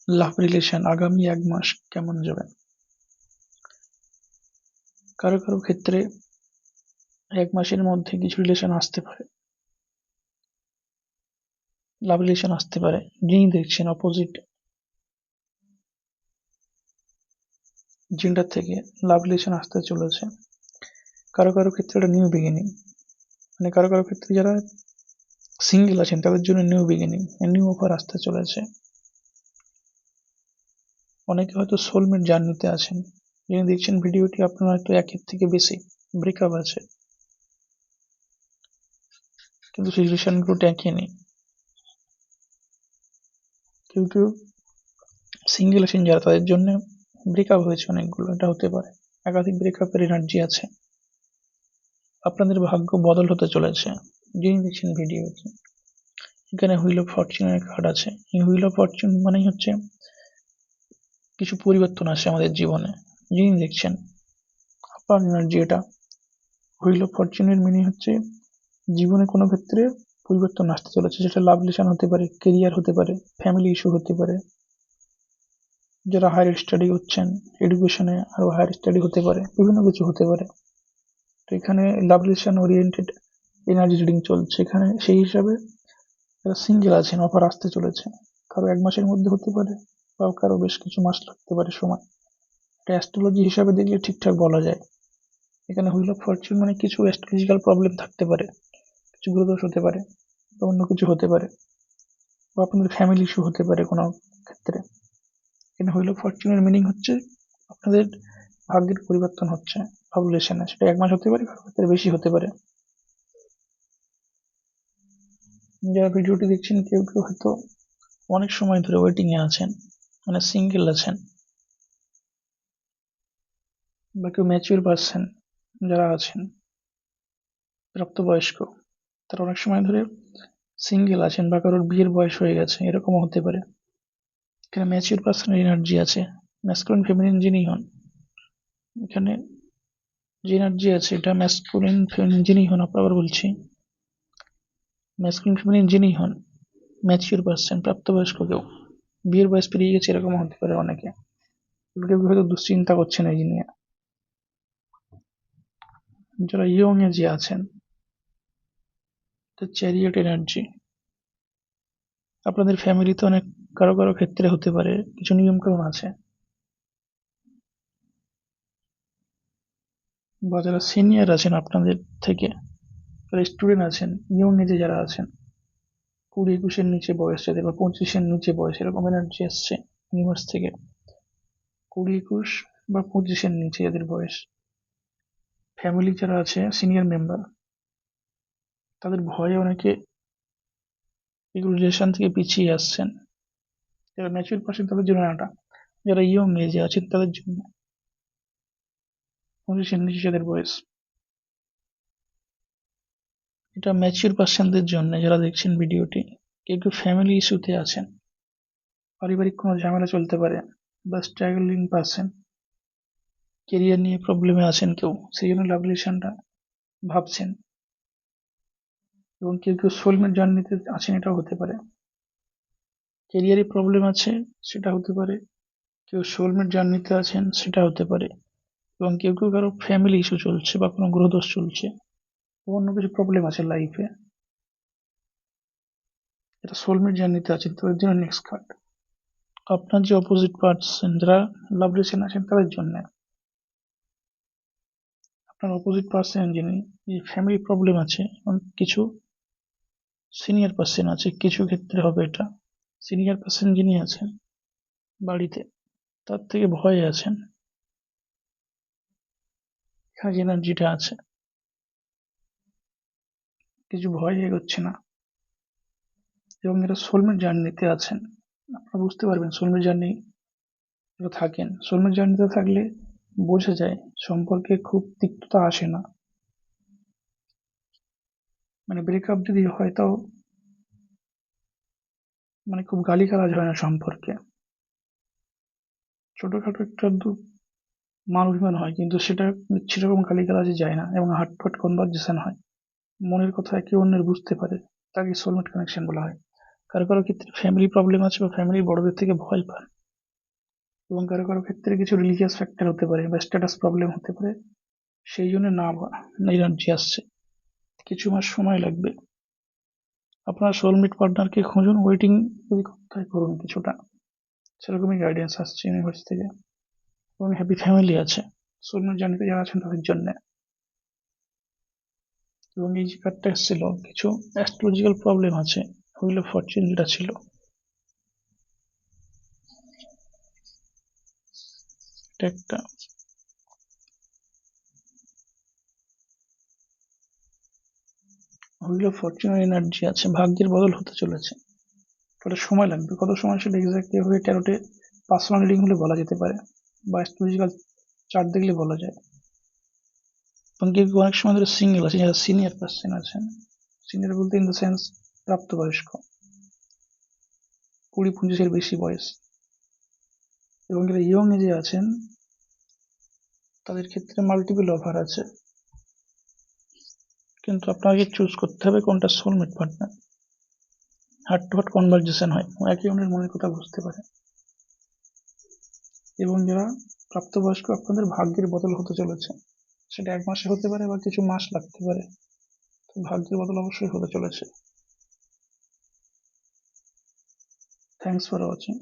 লাভ relation আগামী 1 মাস কেমন যাবে? কারো কারো ক্ষেত্রে 1 মাসের মধ্যে কিছু রিলেশন আসতে পারে, লাভ রিলেশন আসতে পারে। যিনি দেখছেন অপোজিট জেন্ডার থেকে লাভ রিলেশন আসতে চলেছে। কারো কারো ক্ষেত্রে এটা নিউ বিগিনিং, মানে কারো কারো ক্ষেত্রে যারা সিঙ্গেল আছেন তাদের জন্য নিউ বিগিনিং, নিউ অফার আসতে চলেছে। অনেকে হয়তো সোলমেট জার্নিতে আছেন। যিনি দেখছেন ভিডিওটি, আপনার হয়তো 1-এর থেকে বেশি ব্রেকআপ আছে, কিন্তু সেই রিলেশনগুলো টেকেনি। কেউ কেউ সিঙ্গেল আছেন যারা, তাদের জন্য ব্রেকআপ হয়েছে অনেকগুলো, এটা হতে পারে। একাধিক ব্রেকআপের এনার্জি আছে। আপনাদের ভাগ্য বদল হতে চলেছে। যিনি দেখছেন ভিডিওটি, এখানে হুইল অফ ফরচুনের কার্ড আছে। এই হুইল অফ ফরচুন মানেই হচ্ছে কিছু পরিবর্তন আসে আমাদের জীবনে। যিনি দেখছেন, আপনার এনার্জি এটা। হুইল অফ ফরচুনের মিনিং হচ্ছে জীবনে কোনো ক্ষেত্রে পরিবর্তন আসতে চলেছে, সেটা লাভ রিলেশন হতে পারে, কেরিয়ার হতে পারে, ফ্যামিলি ইস্যু হতে পারে। যারা হায়ার স্টাডি করছেন, এডুকেশনে আরো হায়ার স্টাডি হতে পারে, বিভিন্ন কিছু হতে পারে। তো এখানে লাভ রিলেশন ওরিয়েন্টেড এনার্জি রিডিং চলছে এখানে। সেই হিসাবে যারা সিঙ্গেল আছেন, অফার আসতে চলেছে। কারো 1 মাসের মধ্যে হতে পারে, বা কারো বেশ কিছু মাস লাগতে পারে সময়। এটা অ্যাস্ট্রোলজি হিসাবে দেখলে ঠিকঠাক বলা যায়। এখানে হুইল অফ ফরচুন মানে কিছু অ্যাস্ট্রোলজিক্যাল প্রবলেম থাকতে পারে, কিছু গ্রহদোষ হতে পারে, বা অন্য কিছু হতে পারে, বা আপনাদের ফ্যামিলি ইস্যু হতে পারে কোনো ক্ষেত্রে। এখানে হুইল অফ ফরচুনের মিনিং হচ্ছে আপনাদের ভাগ্যের পরিবর্তন হচ্ছে ভাবুলেশনে। সেটা 1 মাস হতে পারে, কারো ক্ষেত্রে বেশি হতে পারে। যারা ভিডিওটি দেখছেন, কেউ কেউ হয়তো অনেক সময় ধরে ওয়েটিং এ আছেন, মানে সিঙ্গেল আছেন, বা কেউ ম্যাচিউর পারসন যারা আছেন, প্রাপ্তবয়স্ক, তারা অনেক সময় ধরে সিঙ্গেল আছেন, বা কারোর বিয়ের বয়স হয়ে গেছে, এরকমও হতে পারে। এখানে ম্যাচিউর পার্সনের এনার্জি আছে। ম্যাসকুলিন ফেমিনিন যিনি হন, এখানে যে এনার্জি আছে এটা ম্যাসকুলিন ফেমিনিন যিনি হন, আবার বলছি, ম্যাসকুলিন ফেমিনিন যিনি হন, ম্যাচিউর পার্সন, প্রাপ্তবয়স্ক কেউ, বিয়ের বয়স পেরিয়ে গেছে, এরকম হতে পারে অনেকে। কেউ কেউ হয়তো দুশ্চিন্তা করছেন এই নিয়ে। যারা ইয়ং এজে আছেন, চ্যারিয়ট এনার্জি। আপনাদের ফ্যামিলিতে অনেক কারো কারো ক্ষেত্রে হতে পারে কিছু নিয়ম কানুন আছে, বা যারা সিনিয়র আছেন আপনাদের থেকে, যারা স্টুডেন্ট আছেন, ইয়ং এজে যারা আছেন, 20-21-এর নিচে বয়স যাদের, বা 25-এর নিচে বয়স, এরকম এনার্জি আসছে ইউনিভার্স থেকে। 20-21 বা 25-এর নিচে যাদের বয়স, ফ্যামিলি যারা আছে সিনিয়র মেম্বার, তাদের ভয়ে অনেকে এগুলো রিলেশন থেকে পিছিয়ে আসছেন। যারা ম্যাচিউর পার্সন তাদের জন্য এটা, যারা ইয়ং এজে আছেন তাদের জন্য 25-এর নিচে যাদের বয়স, এটা ম্যাচিউর পার্সনদের জন্য। যারা দেখছেন ভিডিওটি, কেউ কেউ ফ্যামিলি ইস্যুতে আছেন, পারিবারিক কোনো ঝামেলা চলতে পারে, বা স্ট্রাগলিং পার্সন, কেরিয়ার নিয়ে প্রবলেমে আছেন কেউ, সেই জন্য লাভ রিলেশনটা ভাবছেন। এবং কেউ কেউ সোলমেট জার্নিতে আছেন, এটাও হতে পারে। কেরিয়ারে প্রবলেম আছে, সেটা হতে পারে। কেউ সোলমেট জার্নিতে আছেন, সেটা হতে পারে। এবং কেউ কেউ কারো ফ্যামিলি ইস্যু চলছে, বা কোনো গ্রহদোষ চলছে, বা অন্য কিছু প্রবলেম আছে লাইফে, এটা সোলমেট জার্নিতে আছেন তাদের জন্য নেক্সট কার্ড। আপনার যে অপোজিট পার্সন যারা লাভ রিলেশন আছেন তাদের জন্য, আপনার অপোজিট পার্সন যিনি, এই ফ্যামিলি প্রবলেম আছে, এবং কিছু সিনিয়র পার্সন আছে, কিছু ক্ষেত্রে হবে এটা সিনিয়র পার্সন যিনি আছেন বাড়িতে, তার থেকে ভয়ে আছেন। এখানে যে এনার্জিটা আছে, কিছু ভয় এগোচ্ছে না, এবং এরা সোলমেট জার্নিতে আছেন। আপনারা বুঝতে পারবেন সোলমেট জার্নি থাকেন, সোলমেট জার্নিতে থাকলে বোঝা যায় সম্পর্কে খুব তিক্ততা আসে না। মানে ব্রেকআপ যদি হয় তাও মানে খুব গালিগালাজ হয় না সম্পর্কে, ছোটখাটো একটু আধটু মান অভিমান হয়, কিন্তু সেটা সেরকম গালিগালাজে যায় না, এবং হার্টফাট কনভারজেশন হয়। মনের কথা একে অন্যের বুঝতে পারে, তাকে সোলমেট কানেকশন বলা হয়। কারো কারো ক্ষেত্রে ফ্যামিলি প্রবলেম আছে, বা ফ্যামিলির বড়দের থেকে ভয় পান, এবং কারো কারো ক্ষেত্রে কিছু রিলিজিয়াস ফ্যাক্টর হতে পারে বা স্ট্যাটাস প্রবলেম হতে পারে, সেই জন্য এনার্জি আসছে। কিছু মাস সময় লাগবে। আপনার সোলমেট পার্টনারকে খুঁজুন, ওয়েটিং যদি করতে করুন কিছুটা, সেরকমই গাইডেন্স আসছে ইউনিভার্স থেকে। এবং হ্যাপি ফ্যামিলি আছে সোলমেট জার্নিতে যারা আছেন তাদের জন্য। এবং এই যে কার্ডটা এসেছিল, কিছু অ্যাস্ট্রোলজিক্যাল প্রবলেম আছে, হুইল অফ ফরচুন যেটা ছিল, এটা একটা হুইল অফ ফরচুনের এনার্জি আছে, ভাগ্যের বদল হতে চলেছে। ওটা সময় লাগবে, কত সময় সেটা এক্স্যাক্টলি হয়ে ট্যারোটে পার্সোনাল রিডিং হলে বলা যেতে পারে, বা অ্যাস্ট্রোলজিক্যাল চার্ট দেখলে বলা যায়। এবং কেউ কেউ অনেক সময় ধরে সিঙ্গেল আছে, যারা সিনিয়র পার্সন আছেন, সিনিয়র বলতে ইন দ্য সেন্স প্রাপ্তবয়স্ক, 20-25 বেশি বয়স। এবং যারা ইয়ং এজে আছেন তাদের ক্ষেত্রে মাল্টিপল অফার আছে, কিন্তু আপনাকে চুজ করতে হবে কোনটা soulmate partner. Heart to heart conversation হয়, একে অন্যের মনের কথা বুঝতে পারে। এবং যারা প্রাপ্তবয়স্ক, আপনাদের ভাগ্যের বদল হতে চলেছে, সেটা 1 মাসে হতে পারে বা কিছু মাস লাগতে পারে, ভাগ্যের বদল অবশ্যই হতে চলেছে। Thanks for watching.